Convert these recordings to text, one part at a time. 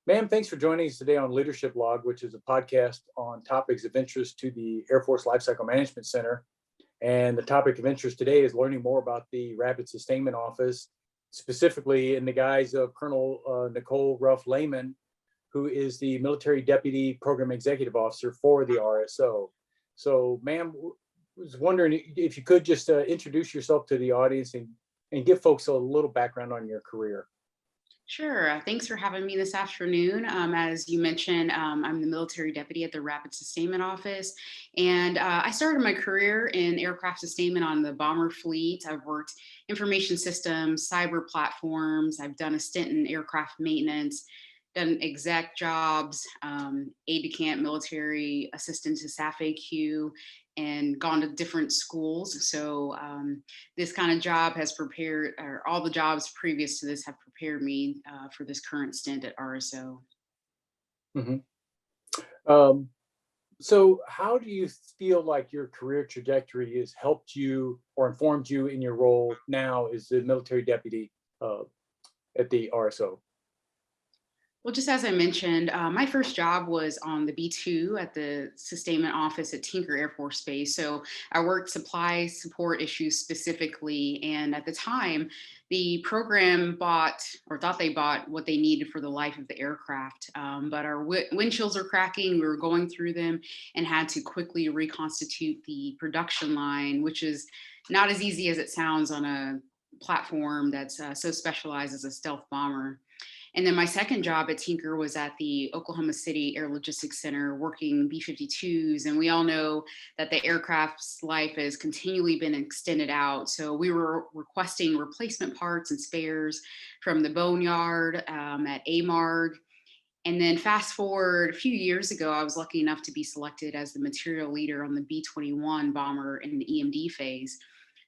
Ma'am, thanks for joining us today on Leadership Log, which is a podcast on topics of interest to the Air Force Lifecycle Management Center. And the topic of interest today is learning more about the Rapid Sustainment Office, specifically in the guise of Colonel Nicole Ruff-Lehman, who is the Military Deputy Program Executive Officer for the RSO. So, ma'am, was wondering if you could just introduce yourself to the audience and give folks a little background on your career. Sure. Thanks for having me this afternoon. As you mentioned, I'm the military deputy at the Rapid Sustainment Office, and I started my career in aircraft sustainment on the bomber fleet. I've worked information systems, cyber platforms. I've done a stint in aircraft maintenance, done exec jobs, aide-de-camp military assistant to SAF AQ, and gone to different schools. So this kind of job has prepared, or all the jobs previous to this have prepared me for this current stint at RSO. Mhm. Um, so how do you feel like your career trajectory has helped you or informed you in your role now as the military deputy at the RSO? Well, just as I mentioned, my first job was on the B-2 at the sustainment office at Tinker Air Force Base. So I worked supply support issues specifically. And at the time, the program bought or thought they bought what they needed for the life of the aircraft. But our windshields are cracking. We were going through them and had to quickly reconstitute the production line, which is not as easy as it sounds on a platform that's so specialized as a stealth bomber. And then my second job at Tinker was at the Oklahoma City Air Logistics Center working B-52s. And we all know that the aircraft's life has continually been extended out. So we were requesting replacement parts and spares from the boneyard at AMARG. And then fast forward a few years ago, I was lucky enough to be selected as the material leader on the B-21 bomber in the EMD phase.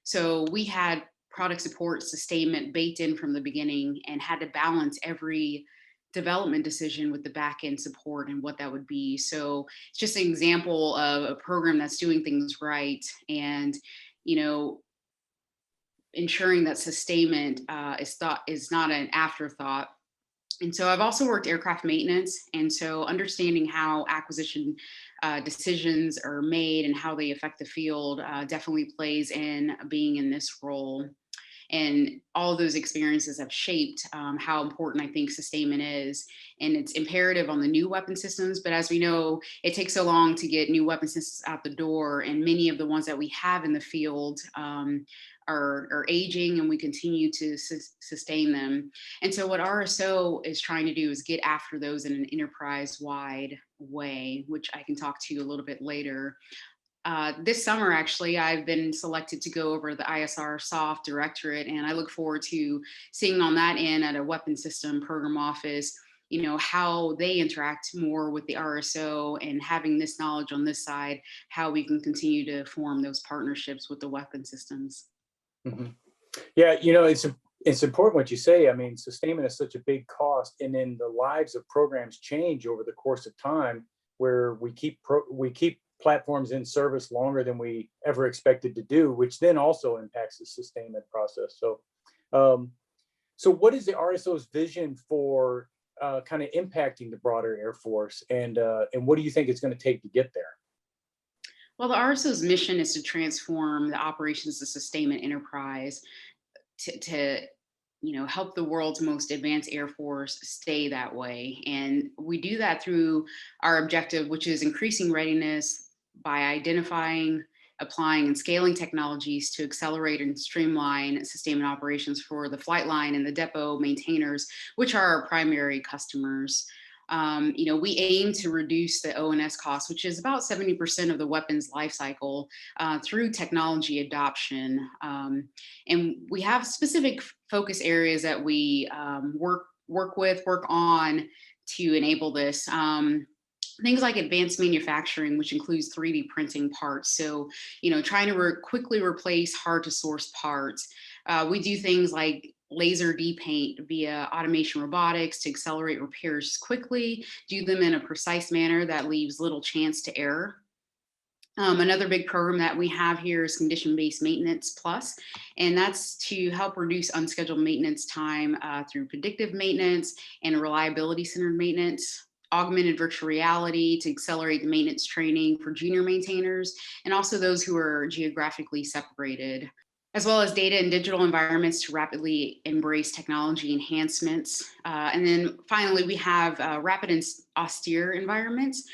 So we had product support sustainment baked in from the beginning and had to balance every development decision with the back end support and what that would be. So it's just an example of a program that's doing things right and, ensuring that sustainment is not an afterthought. And so I've also worked aircraft maintenance. And so understanding how acquisition decisions are made and how they affect the field definitely plays in being in this role. And all of those experiences have shaped how important I think sustainment is. And it's imperative on the new weapon systems. But as we know, it takes so long to get new weapon systems out the door. And many of the ones that we have in the field are aging, and we continue to sustain them. And so what RSO is trying to do is get after those in an enterprise-wide way, which I can talk to you a little bit later. This summer, actually, I've been selected to go over the ISR SOF Directorate, and I look forward to seeing on that end at a weapon system program office, how they interact more with the RSO and having this knowledge on this side, how we can continue to form those partnerships with the weapon systems. Mm-hmm. Yeah, it's important what you say. I mean, sustainment is such a big cost, and then the lives of programs change over the course of time, where we keep platforms in service longer than we ever expected to do, which then also impacts the sustainment process. So what is the RSO's vision for kind of impacting the broader Air Force, and what do you think it's going to take to get there? Well, the RSO's mission is to transform the operations of sustainment enterprise to help the world's most advanced Air Force stay that way. And we do that through our objective, which is increasing readiness by identifying, applying, and scaling technologies to accelerate and streamline sustainment operations for the flight line and the depot maintainers, which are our primary customers. We aim to reduce the O&S cost, which is about 70% of the weapons life cycle, through technology adoption. And we have specific focus areas that we work on to enable this. Things like advanced manufacturing, which includes 3D printing parts. So, trying to quickly replace hard to source parts. We do things like laser depaint via automation robotics to accelerate repairs quickly, do them in a precise manner that leaves little chance to error. Another big program that we have here is Condition-Based Maintenance Plus, and that's to help reduce unscheduled maintenance time through predictive maintenance and reliability-centered maintenance, augmented virtual reality to accelerate the maintenance training for junior maintainers, and also those who are geographically separated, as well as data and digital environments to rapidly embrace technology enhancements. And then finally, we have rapid and austere environments.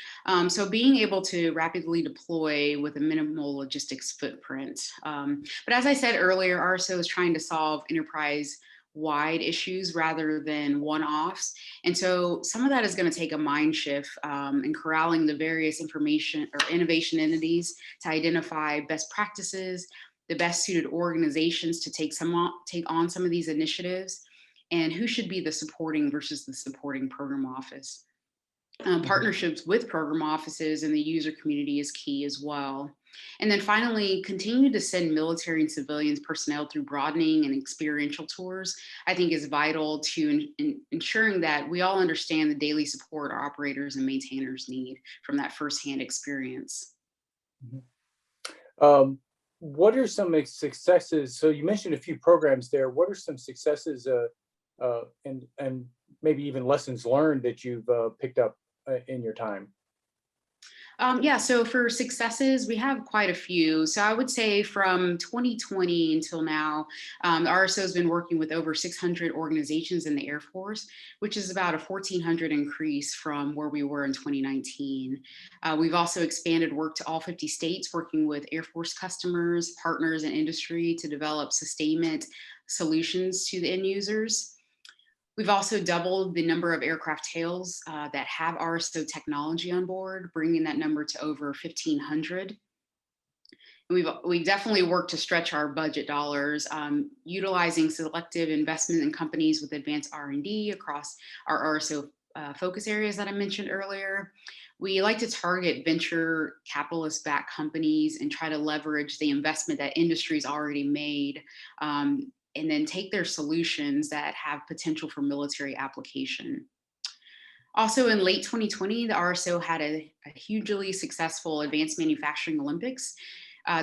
So being able to rapidly deploy with a minimal logistics footprint. But as I said earlier, RSO is trying to solve enterprise-wide issues rather than one-offs. And so some of that is going to take a mind shift in corralling the various information or innovation entities to identify best practices, the best suited organizations to take on some of these initiatives, and who should be the supporting versus the supporting program office. Partnerships with program offices and the user community is key as well. And then finally, continue to send military and civilians personnel through broadening and experiential tours, I think is vital to ensuring that we all understand the daily support our operators and maintainers need from that firsthand experience. What are some successes? So you mentioned a few programs there. What are some successes and maybe even lessons learned that you've picked up in your time? Yeah, so for successes, we have quite a few. So I would say from 2020 until now, the RSO has been working with over 600 organizations in the Air Force, which is about a 1,400 increase from where we were in 2019. We've also expanded work to all 50 states, working with Air Force customers, partners, and industry to develop sustainment solutions to the end users. We've also doubled the number of aircraft tails that have RSO technology on board, bringing that number to over 1,500. We definitely worked to stretch our budget dollars, utilizing selective investment in companies with advanced R&D across our RSO focus areas that I mentioned earlier. We like to target venture capitalist-backed companies and try to leverage the investment that industry's already made, and then take their solutions that have potential for military application. Also in late 2020, the RSO had a hugely successful Advanced Manufacturing Olympics.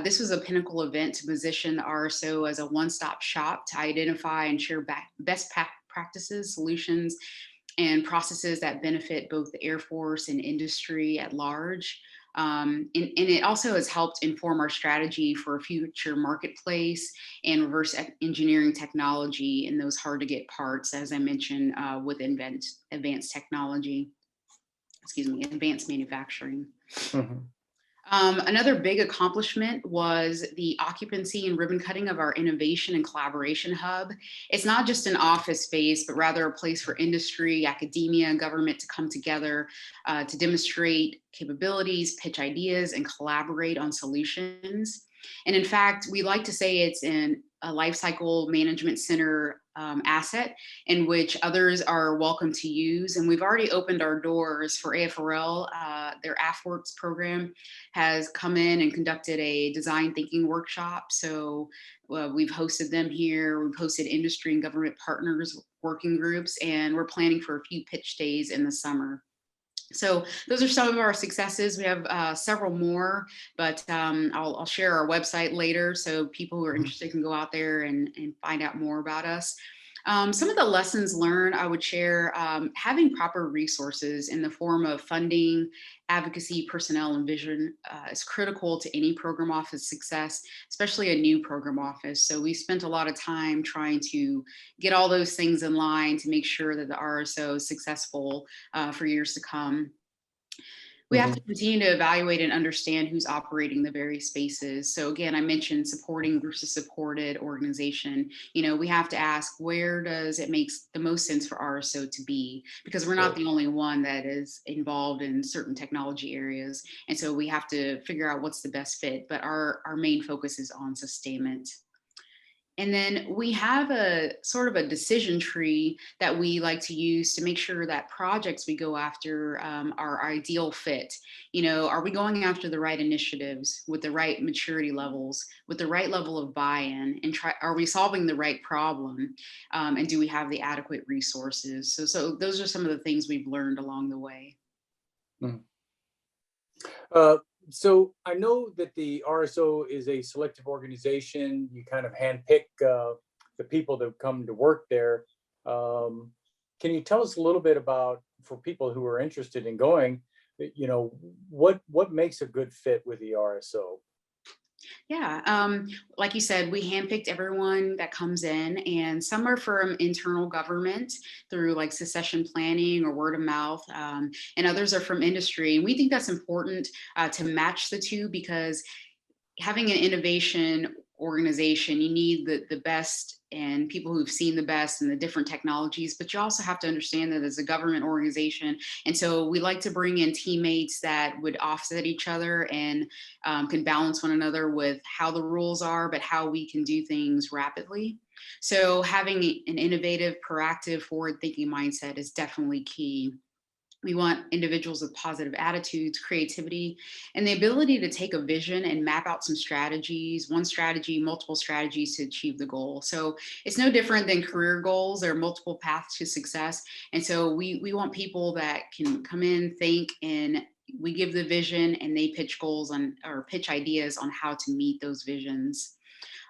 This was a pinnacle event to position the RSO as a one-stop shop to identify and share best practices, solutions, and processes that benefit both the Air Force and industry at large. And it also has helped inform our strategy for a future marketplace and reverse engineering technology in those hard to get parts, as I mentioned, with advanced technology, advanced manufacturing. Mm-hmm. Another big accomplishment was the occupancy and ribbon cutting of our innovation and collaboration hub. It's not just an office space, but rather a place for industry, academia, and government to come together to demonstrate capabilities, pitch ideas, and collaborate on solutions. And in fact, we like to say it's a lifecycle management center asset in which others are welcome to use. And we've already opened our doors for AFRL. Their AFWorks program has come in and conducted a design thinking workshop. So we've hosted them here. We've hosted industry and government partners working groups, and we're planning for a few pitch days in the summer. So those are some of our successes. We have several more, but I'll share our website later so people who are interested can go out there and find out more about us. Some of the lessons learned I would share, having proper resources in the form of funding, advocacy, personnel, and vision is critical to any program office success, especially a new program office. So we spent a lot of time trying to get all those things in line to make sure that the RSO is successful for years to come. We have to continue to evaluate and understand who's operating the various spaces. So again, I mentioned supporting versus supported organization. You know, we have to ask, where does it make the most sense for RSO to be? Because we're not the only one that is involved in certain technology areas. And so we have to figure out what's the best fit, but our main focus is on sustainment. And then we have a sort of a decision tree that we like to use to make sure that projects we go after are ideal fit. You know, are we going after the right initiatives with the right maturity levels, with the right level of buy-in, and are we solving the right problem? And do we have the adequate resources? So those are some of the things we've learned along the way. So I know that the RSO is a selective organization. You kind of handpick the people that come to work there. Um, can you tell us a little bit about, for people who are interested in going, what makes a good fit with the RSO? Yeah, like you said, we handpicked everyone that comes in, and some are from internal government through like succession planning or word of mouth, and others are from industry. And we think that's important to match the two, because having an innovation organization, you need the best and people who've seen the best and the different technologies, but you also have to understand that as a government organization. And so we like to bring in teammates that would offset each other and can balance one another with how the rules are, but how we can do things rapidly. So having an innovative, proactive, forward thinking mindset is definitely key. We want individuals with positive attitudes, creativity, and the ability to take a vision and map out some strategies, one strategy, multiple strategies to achieve the goal. So it's no different than career goals. There are multiple paths to success. And so we want people that can come in, think, and we give the vision and they pitch goals on, or pitch ideas on how to meet those visions.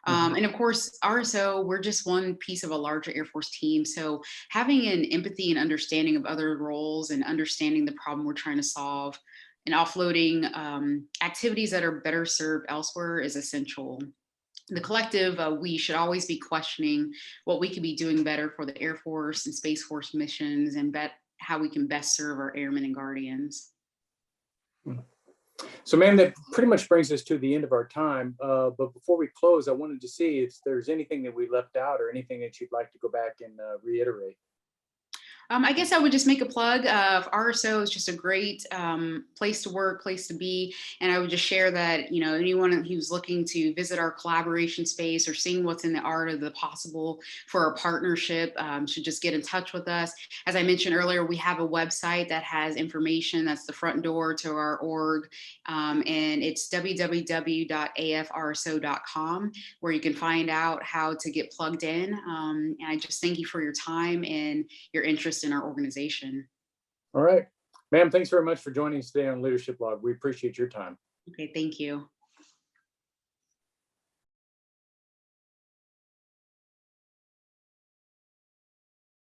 Mhm. And of course, RSO, we're just one piece of a larger Air Force team. So having an empathy and understanding of other roles and understanding the problem we're trying to solve and offloading activities that are better served elsewhere is essential. The collective, we should always be questioning what we could be doing better for the Air Force and Space Force missions, and how we can best serve our airmen and guardians. So, ma'am, that pretty much brings us to the end of our time. But before we close, I wanted to see if there's anything that we left out or anything that you'd like to go back and reiterate. I guess I would just make a plug. RSO is just a great place to work, place to be. And I would just share that, anyone who's looking to visit our collaboration space or seeing what's in the art of the possible for our partnership should just get in touch with us. As I mentioned earlier, we have a website that has information. That's the front door to our org. And it's www.afrso.com, where you can find out how to get plugged in. And I just thank you for your time and your interest in our organization. All right. Ma'am, thanks very much for joining us today on Leadership Log. We appreciate your time. Okay, thank you.